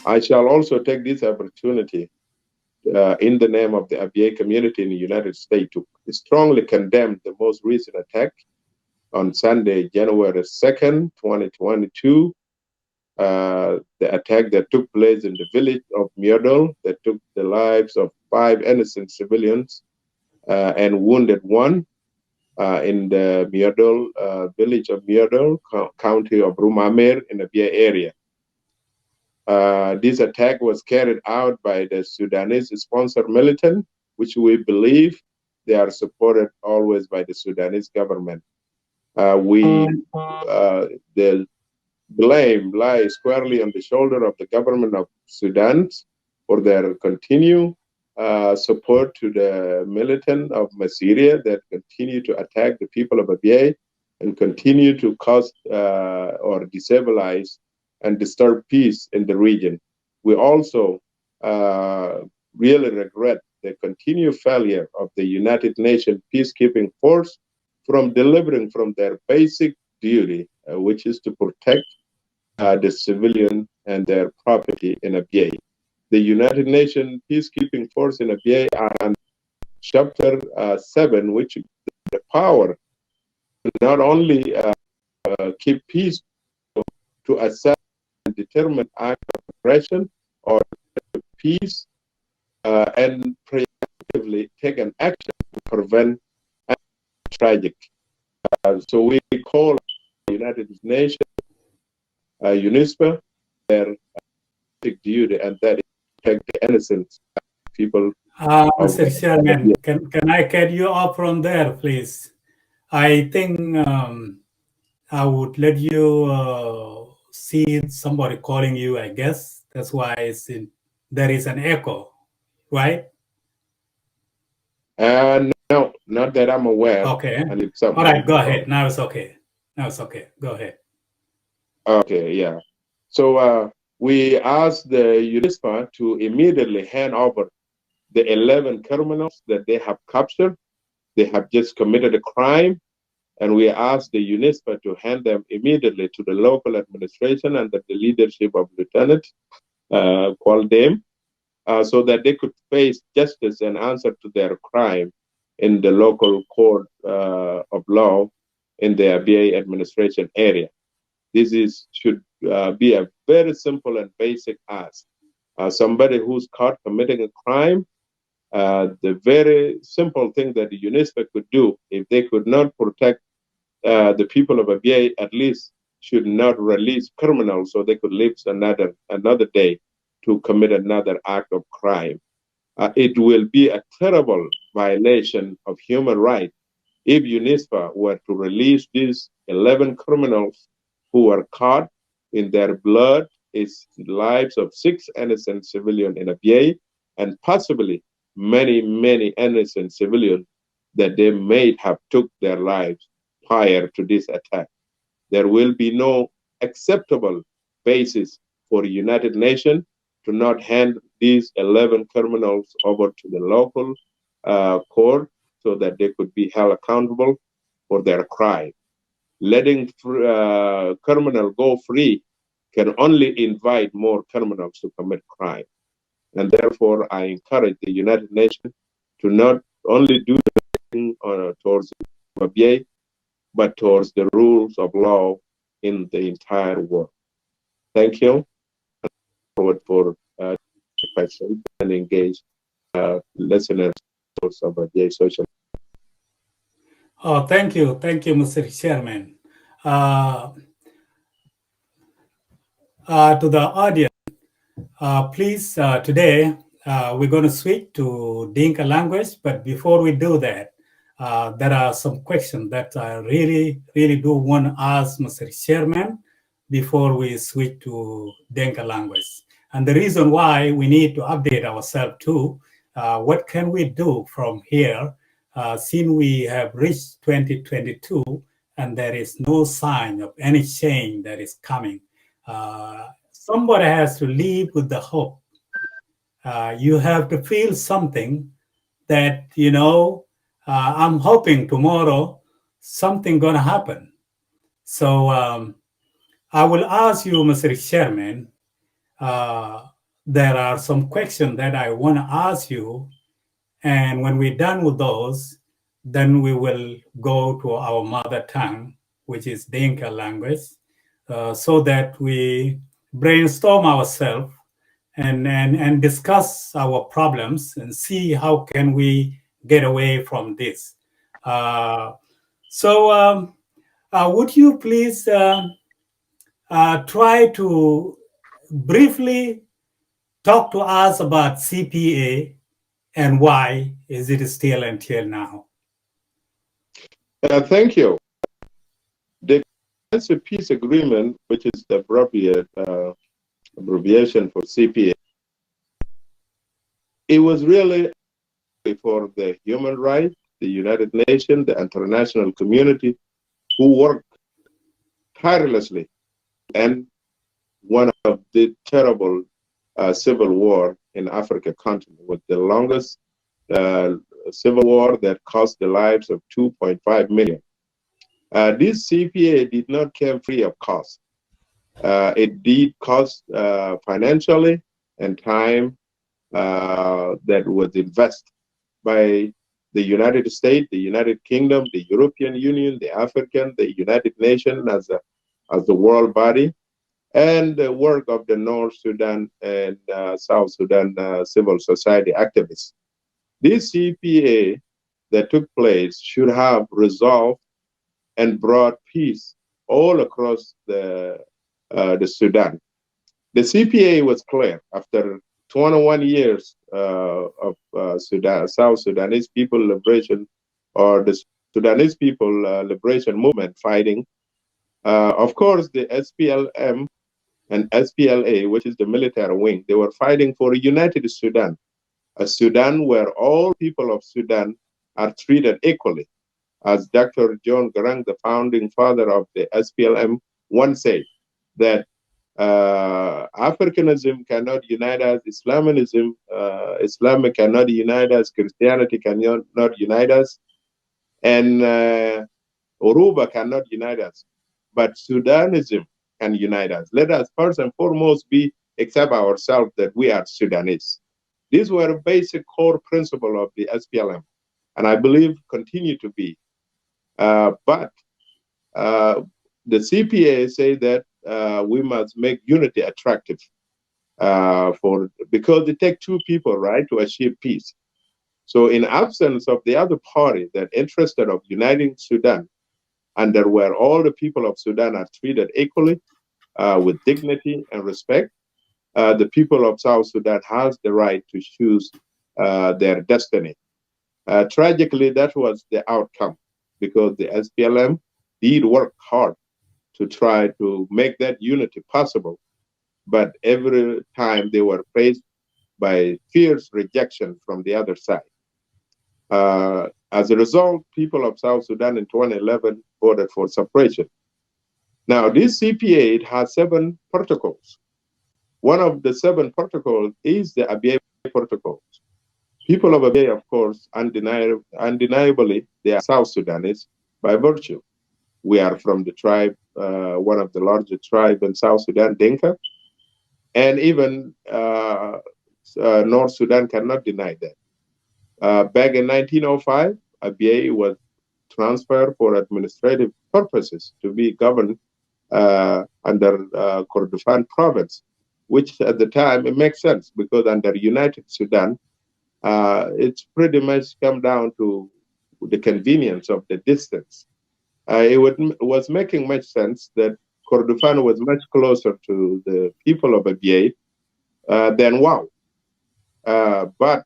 I shall also take this opportunity in the name of the Abyei community in the United States to strongly condemn the most recent attack on Sunday, January 2nd, 2022, the attack that took place in the village of Myrdal that took the lives of 5 innocent civilians and wounded 1 in the Myrdal village of Myrdal, county of Rumamer in the Abyei area. This attack was carried out by the Sudanese-sponsored militant, which we believe they are supported always by the Sudanese government. The blame lies squarely on the shoulder of the government of Sudan for their continued support to the militant of Massyria that continue to attack the people of Abyei and continue to cause or destabilize and disturb peace in the region. We also really regret the continued failure of the United Nations peacekeeping force from delivering from their basic duty, which is to protect the civilian and their property in Abyei. The United Nations peacekeeping force in Abyei are on Chapter 7, which is the power to not only keep peace, to assess and determine act of aggression or peace, and preemptively take an action to prevent a tragic. So we call the United Nations, UNISPA, their basic duty, and that is to protect the innocent people. Mr. Chairman, can I cut you off from there, please? I think I would let you see somebody calling you, I guess. That's why there is an echo, right? No, not that I'm aware. Okay. All right, go ahead. Now it's okay. Go ahead. Okay, yeah. So we asked the UNISPA to immediately hand over the 11 criminals that they have captured. They have just committed a crime, and we asked the UNISPA to hand them immediately to the local administration under the leadership of Lieutenant Kwaldem, so that they could face justice and answer to their crime in the local court of law in the Abyei administration area. This should be a very simple and basic ask. Somebody who's caught committing a crime, the very simple thing that the UNISPA could do, if they could not protect the people of Abyei, at least should not release criminals so they could live another day to commit another act of crime. It will be a terrible violation of human rights if UNISPA were to release these 11 criminals who were caught in their blood is lives of 6 innocent civilians in Abyei, and possibly many, many innocent civilians that they may have took their lives prior to this attack. There will be no acceptable basis for the United Nations to not hand these 11 criminals over to the local court so that they could be held accountable for their crime. Letting criminal go free can only invite more criminals to commit crime. And therefore, I encourage the United Nations to not only do the thing towards Abyei, but towards the rules of law in the entire world. Thank you. I look forward for question and engage listeners of Abyei social. Oh, thank you, Mr. Chairman. To the audience, please, today we're going to switch to Dinka language, but before we do that, there are some questions that I really do want to ask Mr. Chairman before we switch to Dinka language. And the reason why we need to update ourselves too, what can we do from here since we have reached 2022 and there is no sign of any change that is coming? Somebody has to live with the hope. You have to feel something that, I'm hoping tomorrow something going to happen. So I will ask you, Mr. Chairman, there are some questions that I want to ask you. And when we're done with those, then we will go to our mother tongue, which is Dinka language, so that we brainstorm ourselves and discuss our problems and see how can we get away from this. Uh, so would you please try to briefly talk to us about CPA and why is it still until now? Thank you. The Peace Agreement, which is the appropriate abbreviation for CPA, it was really for the human rights, the United Nations, the international community, who worked tirelessly and one of the terrible civil war in Africa continent, with the longest civil war that cost the lives of 2.5 million. This CPA did not come free of cost. It did cost financially and time that was invested by the United States, the United Kingdom, the European Union, the African, the United Nations as the world body, and the work of the North Sudan and South Sudan civil society activists. This CPA that took place should have resolved and brought peace all across the Sudan. The CPA was clear after 21 years of South Sudanese People Liberation, or the Sudanese People Liberation Movement fighting. Of course, the SPLM and SPLA, which is the military wing, they were fighting for a united Sudan, a Sudan where all people of Sudan are treated equally. As Dr. John Garang, the founding father of the SPLM, once said, that Africanism cannot unite us, Islam cannot unite us, Christianity cannot unite us, and Uruba cannot unite us, but Sudanism can unite us. Let us first and foremost accept ourselves that we are Sudanese. These were basic core principles of the SPLM, and I believe continue to be. But the CPA say that we must make unity attractive because it takes two people, right, to achieve peace. So in absence of the other party that interested of uniting Sudan, and that where all the people of Sudan are treated equally with dignity and respect, the people of South Sudan has the right to choose their destiny. Tragically, that was the outcome, because the SPLM did work hard to try to make that unity possible. But every time they were faced by fierce rejection from the other side. As a result, people of South Sudan in 2011 voted for separation. Now, this CPA, it has 7 protocols. One of the 7 protocols is the Abbey Protocols. People of Abyei, of course, undeniably, they are South Sudanese by virtue. We are from the tribe, one of the largest tribes in South Sudan, Dinka. And even North Sudan cannot deny that. Back in 1905, Abyei was transferred for administrative purposes to be governed under Kordofan province, which at the time, it makes sense because under United Sudan, it's pretty much come down to the convenience of the distance. It was making much sense that Kordofan was much closer to the people of Abyei than Wow. But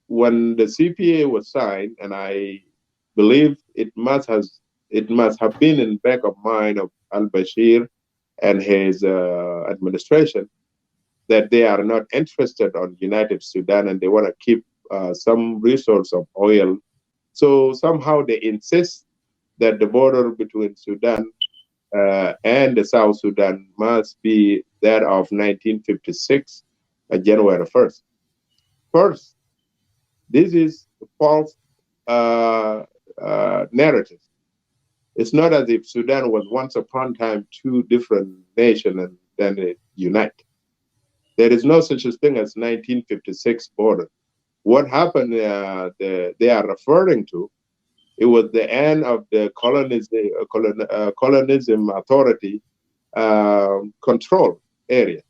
when the CPA was signed, and I believe it must have been in the back of mind of al-Bashir and his administration, that they are not interested on United Sudan and they want to keep some resource of oil. So somehow they insist that the border between Sudan and the South Sudan must be that of 1956, January 1st. First, this is a false narrative. It's not as if Sudan was once upon a time 2 different nations and then it unite. There is no such a thing as 1956 border. What happened, they are referring to, it was the end of the colonism authority control area.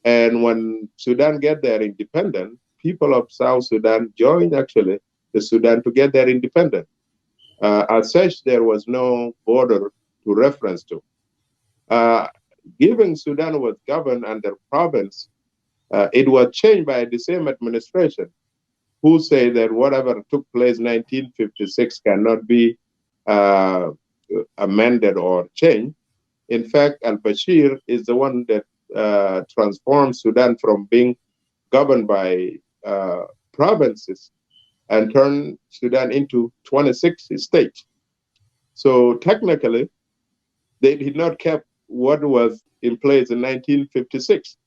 And when Sudan get their independence, people of South Sudan joined actually the Sudan to get their independence. As such, there was no border to reference to. Given Sudan was governed under province, it was changed by the same administration who say that whatever took place 1956 cannot be uh, amended or changed. In fact, al-Bashir is the one that transformed Sudan from being governed by provinces and turned Sudan into 26 states. So technically, they did not keep what was in place in 1956.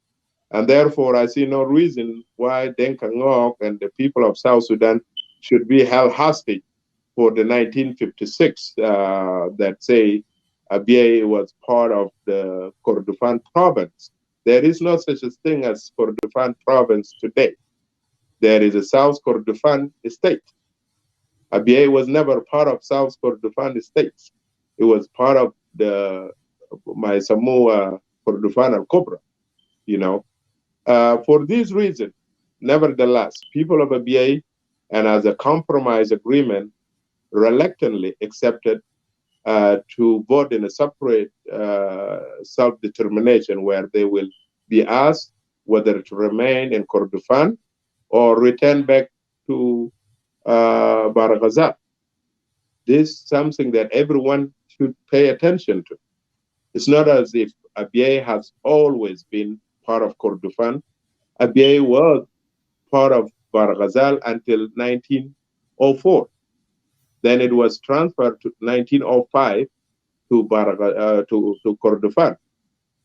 And therefore, I see no reason why Denka Ngok and the people of South Sudan should be held hostage for the 1956 that say Abyei was part of the Kordofan province. There is no such a thing as Kordofan province today. There is a South Kordofan state. Abyei was never part of South Kordofan states. It was part of the my Samoa Kordofan al Cobra, you know. For this reason, nevertheless, people of Abyei, and as a compromise agreement, reluctantly accepted to vote in a separate self-determination where they will be asked whether to remain in Kordofan or return back to Barghazal. This is something that everyone should pay attention to. It's not as if Abyei has always been part of Kordofan. Abyei was part of Barghazal until 1904. Then it was transferred to 1905 to Kordofan,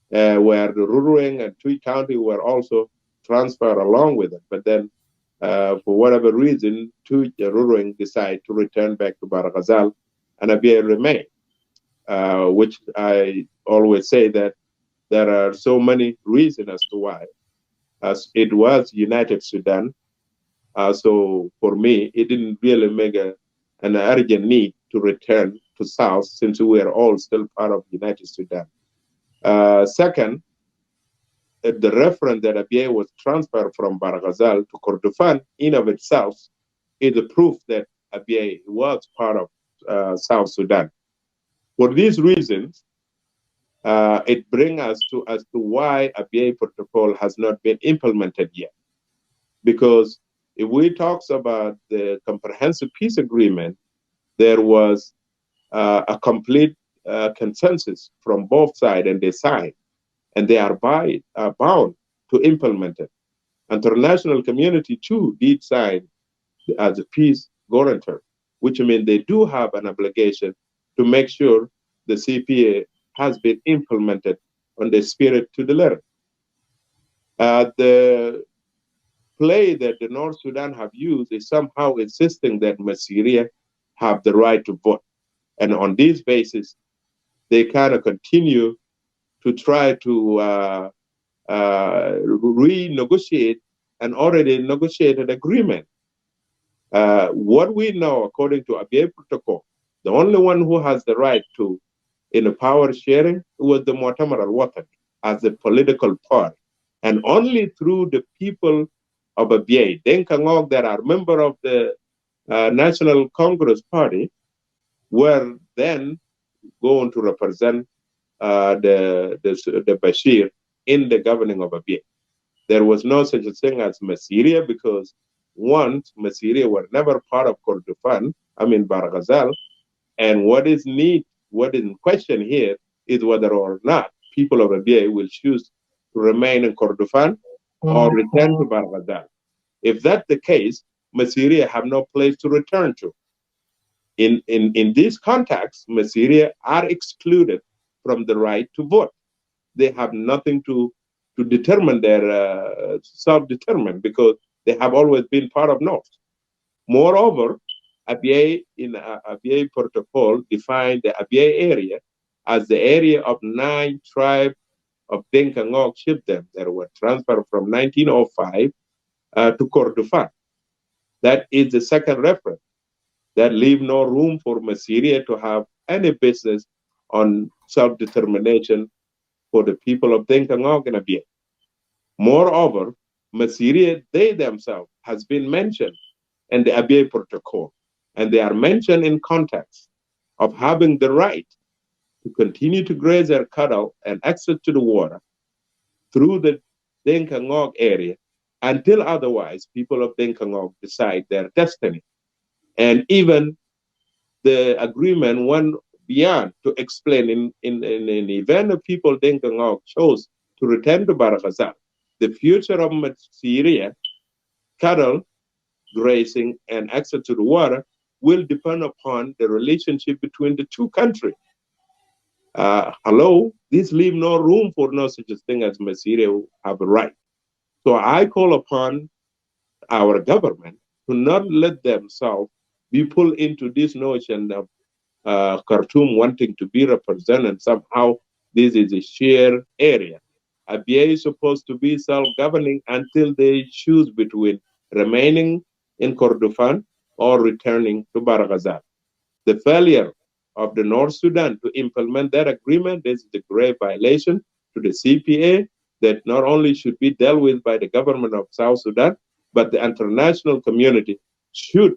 where the Rurueng and Tui County were also transferred along with it. But then, for whatever reason, Rurueng decided to return back to Barghazal, and Abyei remained, which I always say that there are so many reasons as to why. As it was United Sudan, so for me, it didn't really make an urgent need to return to South since we are all still part of United Sudan. Second, the reference that Abyei was transferred from Barghazal to Kordofan in of itself is a proof that Abyei was part of South Sudan. For these reasons, it brings us to as to why Abbey Protocol has not been implemented yet. Because if we talk about the comprehensive peace agreement, there was a complete consensus from both sides, and they signed, and they are bound to implement it. International community too did sign as a peace guarantor, which means they do have an obligation to make sure the CPA has been implemented on the spirit to the letter. The play that the North Sudan have used is somehow insisting that Masseria have the right to vote. And on this basis, they kind of continue to try to renegotiate an already negotiated agreement. What we know, according to Abbey Protocol, the only one who has the right to in a power sharing was the Mu'tamar al-Watan as a political party. And only through the people of Abyei, Denkangog, that are member of the National Congress Party, were then going to represent the Bashir in the governing of Abyei. There was no such a thing as Masseria because once Masseria were never part of Kordofan, Barghazal, and what is in question here is whether or not people of Abyei will choose to remain in Kordofan or return to Barghazal. If that's the case, Masseria have no place to return to. In this context, Masseria are excluded from the right to vote. They have nothing to determine their self-determine because they have always been part of North. Moreover, Abyei in Abbey Protocol defined the Abyei area as the area of 9 tribes of Denka Ngok chiefdom that were transferred from 1905 to Kordofan. That is the second reference that leave no room for Masseria to have any business on self-determination for the people of Denka Ngok and Abyei. Moreover, Masseria, they themselves, has been mentioned in the Abbey Protocol, and they are mentioned in context of having the right to continue to graze their cattle and access to the water through the Denka Ngok area until otherwise people of Denka Ngok decide their destiny. And even the agreement went beyond to explain in the event of people Denka Ngok chose to return to Barakazal, the future of Masseria, cattle, grazing, and access to the water will depend upon the relationship between the two countries. Hello, this leave no room for no such a thing as Masseria have a right. So I call upon our government to not let themselves be pulled into this notion of Khartoum wanting to be represented. Somehow this is a shared area. Abyei is supposed to be self-governing until they choose between remaining in Kordofan or returning to Barghazal. The failure of the North Sudan to implement that agreement is a grave violation to the CPA that not only should be dealt with by the government of South Sudan, but the international community should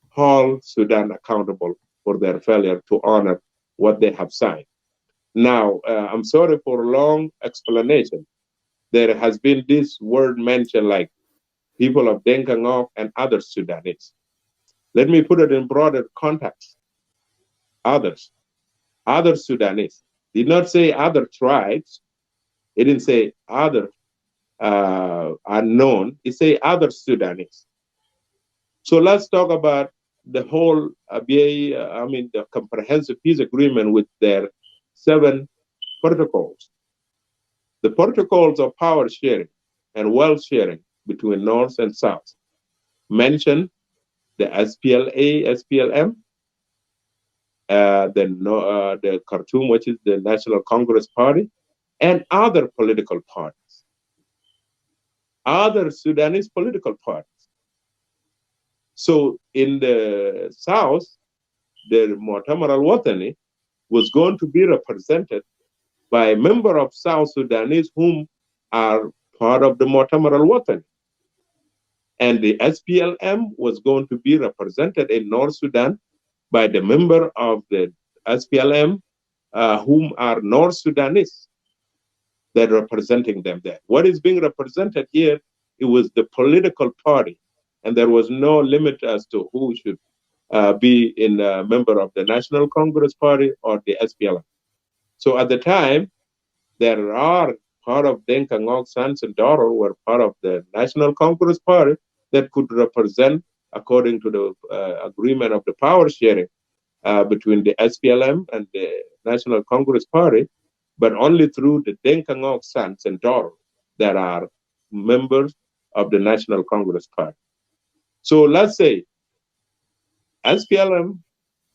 hold Sudan accountable for their failure to honor what they have signed. Now, I'm sorry for a long explanation. There has been this word mentioned like people of Denka Ngok and other Sudanese. Let me put it in broader context. Other Sudanese. Did not say other tribes. It didn't say other unknown. It say other Sudanese. So let's talk about the whole Abyei, the comprehensive peace agreement with their 7 protocols. The protocols of power sharing and wealth sharing between North and South mention the SPLA, SPLM, the Khartoum, which is the National Congress Party, and other political parties, other Sudanese political parties. So in the South, the Mu'tamar al-Watani was going to be represented by a member of South Sudanese whom are part of the Mu'tamar al-Watani. And the SPLM was going to be represented in North Sudan by the member of the SPLM whom are North Sudanese that are representing them there. What is being represented here, it was the political party, and there was no limit as to who should be in a member of the National Congress Party or the SPLM. So at the time, there are part of Denka Ngok sons and daughters were part of the National Congress Party that could represent, according to the agreement of the power sharing between the SPLM and the National Congress Party, but only through the Denka Ngok sons and daughters that are members of the National Congress Party. So let's say SPLM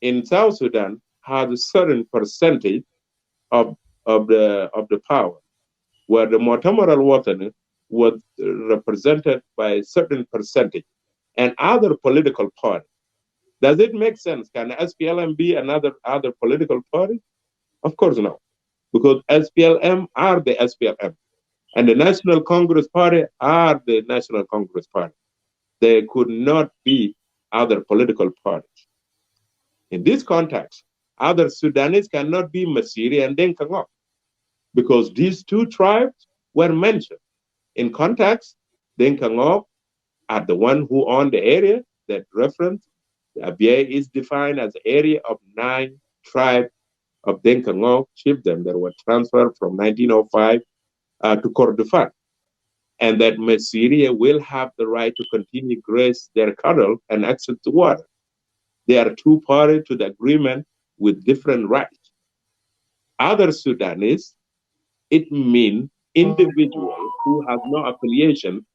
in South Sudan has a certain percentage of the power, where the Mu'tamar al-Watani was represented by a certain percentage, and other political parties. Does it make sense? Can SPLM be other political party? Of course not, because SPLM are the SPLM, and the National Congress Party are the National Congress Party. They could not be other political parties. In this context, other Sudanese cannot be Masseria and Denka Ngok, because these two tribes were mentioned. In context, Denka Ngok are the one who own the area that reference. Abyei is defined as the area of 9 tribes of Denka Ngok chiefdom that were transferred from 1905 to Kordofan, and that Masseria will have the right to continue graze their cattle and access to water. They are 2 parties to the agreement with different rights. Other Sudanese, it means individual who has no affiliation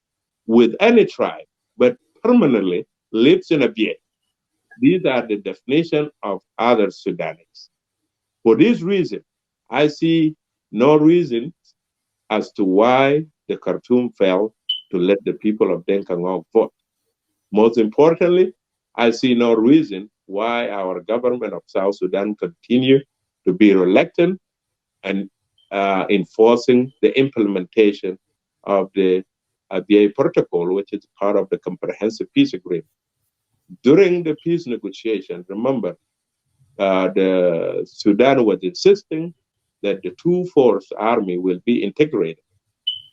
with any tribe, but permanently lives in Abyei. These are the definition of other Sudanese. For this reason, I see no reason as to why the Khartoum failed to let the people of Denkangok vote. Most importantly, I see no reason why our government of South Sudan continue to be reluctant and enforcing the implementation of the Abbey Protocol, which is part of the Comprehensive Peace Agreement. During the peace negotiation, remember, the Sudan was insisting that the two-force army will be integrated.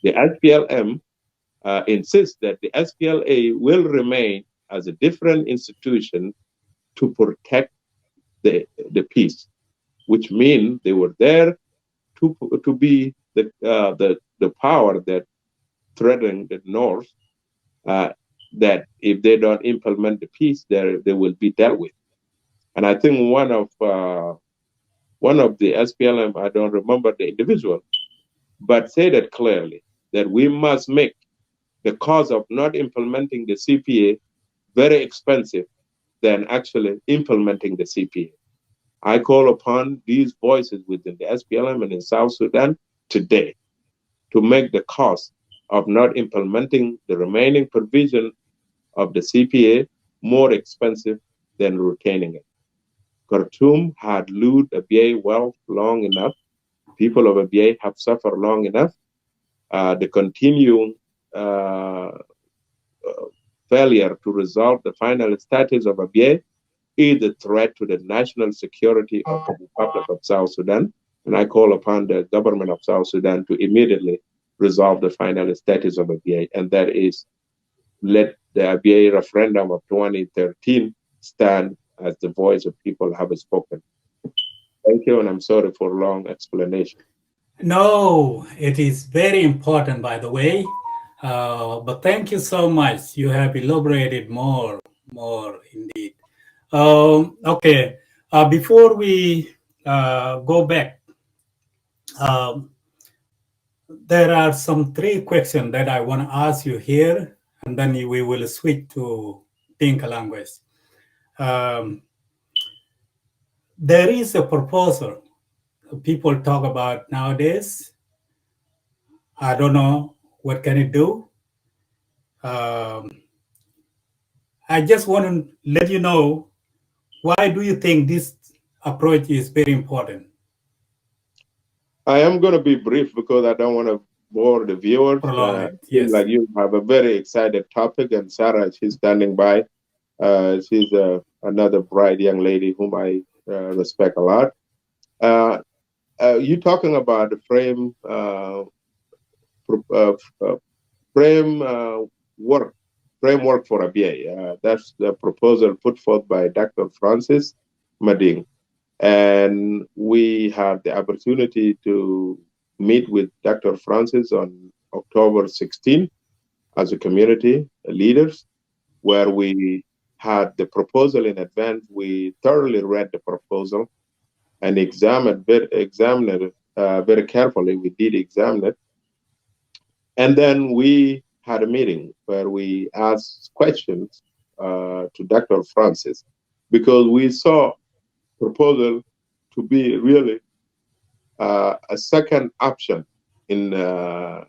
The SPLM insists that the SPLA will remain as a different institution to protect the peace, which means they were there to be the power that threatened the North, that if they don't implement the peace, they will be dealt with. And I think one of the SPLM, I don't remember the individual, but said it clearly that we must make the cost of not implementing the CPA very expensive than actually implementing the CPA. I call upon these voices within the SPLM and in South Sudan today to make the cost of not implementing the remaining provision of the CPA more expensive than retaining it. Khartoum had looted Abyei wealth long enough. People of Abyei have suffered long enough. The continuing failure to resolve the final status of Abyei is a threat to the national security of the Republic of South Sudan. And I call upon the government of South Sudan to immediately resolve the final status of Abyei, and that is let the Abyei referendum of 2013 stand as the voice of people have spoken. Thank you, and I'm sorry for long explanation. No, it is very important, by the way. But thank you so much. You have elaborated more indeed. Okay, before we go back, um, there are some three questions that I want to ask you here, and then we will switch to Dinka language. Um, there is a proposal people talk about nowadays. I don't know what can it do. Um, I just want to let you know, why do you think this approach is very important? I am going to be brief because I don't want to bore the viewers. Prolong It it, seems yes. like you have a very excited topic, and Sarah, she's standing by. She's another bright young lady whom I respect a lot. You talking about the frame framework for Abyei. That's the proposal put forth by Dr. Francis Mading. And we had the opportunity to meet with Dr. Francis on October 16 as a community leaders, where we had the proposal in advance. We thoroughly read the proposal and examined it very carefully. We did examine it. And then we had a meeting where we asked questions to Dr. Francis, because we saw proposal to be really a second option in the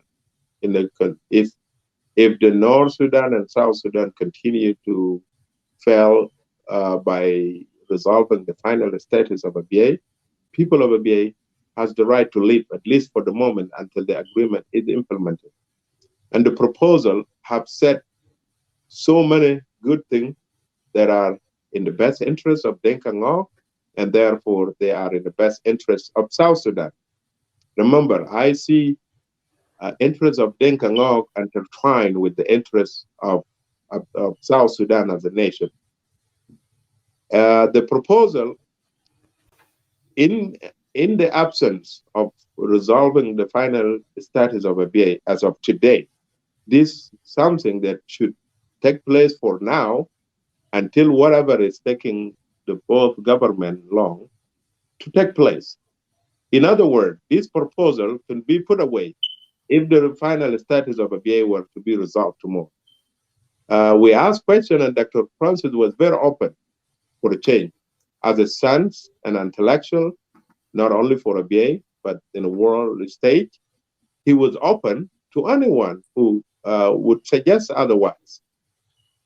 if the North Sudan and South Sudan continue to fail by resolving the final status of Abyei, people of Abyei has the right to live, at least for the moment, until the agreement is implemented. And the proposal have said so many good things that are in the best interest of Denka Ngok, and therefore they are in the best interest of South Sudan. Remember, I see interests of Denka Ngok intertwined with the interests of South Sudan as a nation. The proposal, in the absence of resolving the final status of Abyei as of today, this is something that should take place for now until whatever is taking the both government long to take place. In other words, this proposal can be put away if the final status of Abyei were to be resolved tomorrow. We asked questions, and Dr. Francis was very open for a change. As a son and intellectual, not only for Abyei, but in the world stage, he was open to anyone who would suggest otherwise.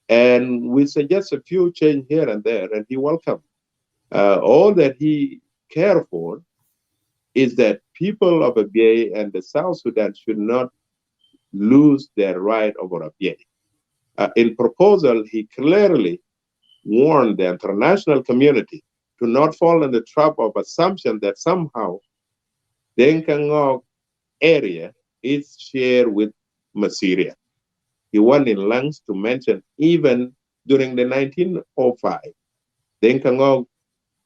And we suggest a few change here and there, and he welcomed. All that he cared for is that people of Abyei and the South Sudan should not lose their right over Abyei. In proposal, he clearly warned the international community to not fall in the trap of assumption that somehow the Nkangog area is shared with Massyria. He went in lengths to mention even during the 1905, the Nkangog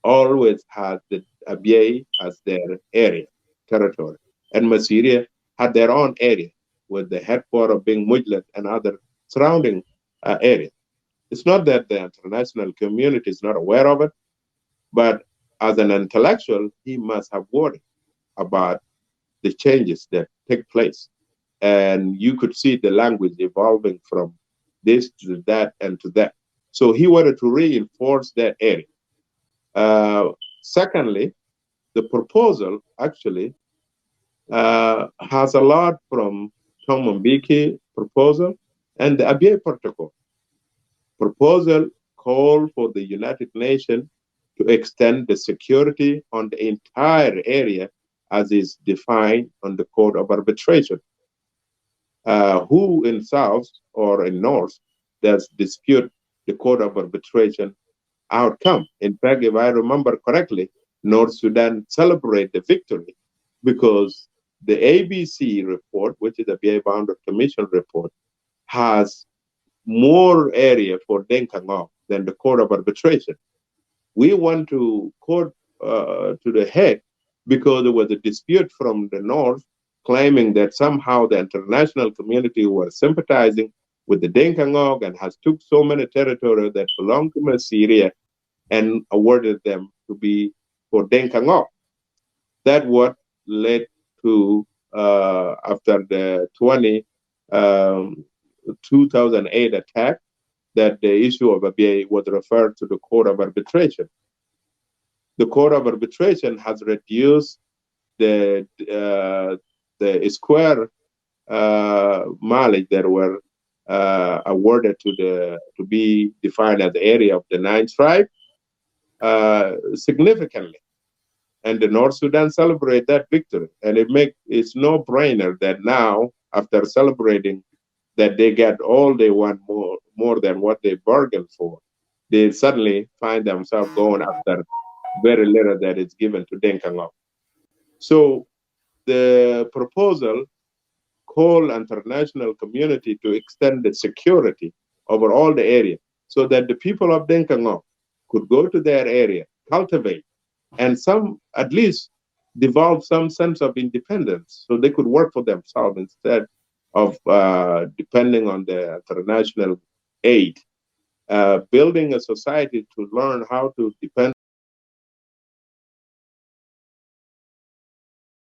always had the Abyei as their area, territory, and Massyria had their own area, with the headquarters being Mujlat and other surrounding areas. It's not that the international community is not aware of it, but as an intellectual, he must have worried about the changes that take place. And you could see the language evolving from this to that and to that. So he wanted to reinforce that area. Secondly, the proposal actually has a lot from Tom Mbeki proposal and the Abbey Protocol. Proposal call for the United Nations to extend the security on the entire area as is defined on the Code of Arbitration. Who in South or in North does dispute the Code of Arbitration outcome? In fact, if I remember correctly, North Sudan celebrate the victory because the ABC report, which is the Abyei Boundary Commission report, has more area for Denkangog than the Court of Arbitration. We want to court to the Hague because there was a dispute from the North claiming that somehow the international community was sympathizing with the Denkangog and has took so many territory that belong to Syria and awarded them to be for Denkangog. That what led to, after the 2008 attack, that the issue of Abyei was referred to the Court of Arbitration. The Court of Arbitration has reduced the square mileage that were awarded to be defined as the area of the 9th tribe significantly. And the North Sudan celebrate that victory. And it's no brainer that now, after celebrating that they get all they want more than what they bargained for, they suddenly find themselves going after very little that is given to Denkangog. So the proposal called international community to extend the security over all the area so that the people of Denkangog could go to their area, cultivate, and some at least develop some sense of independence so they could work for themselves instead of depending on the international aid. Building a society to learn how to depend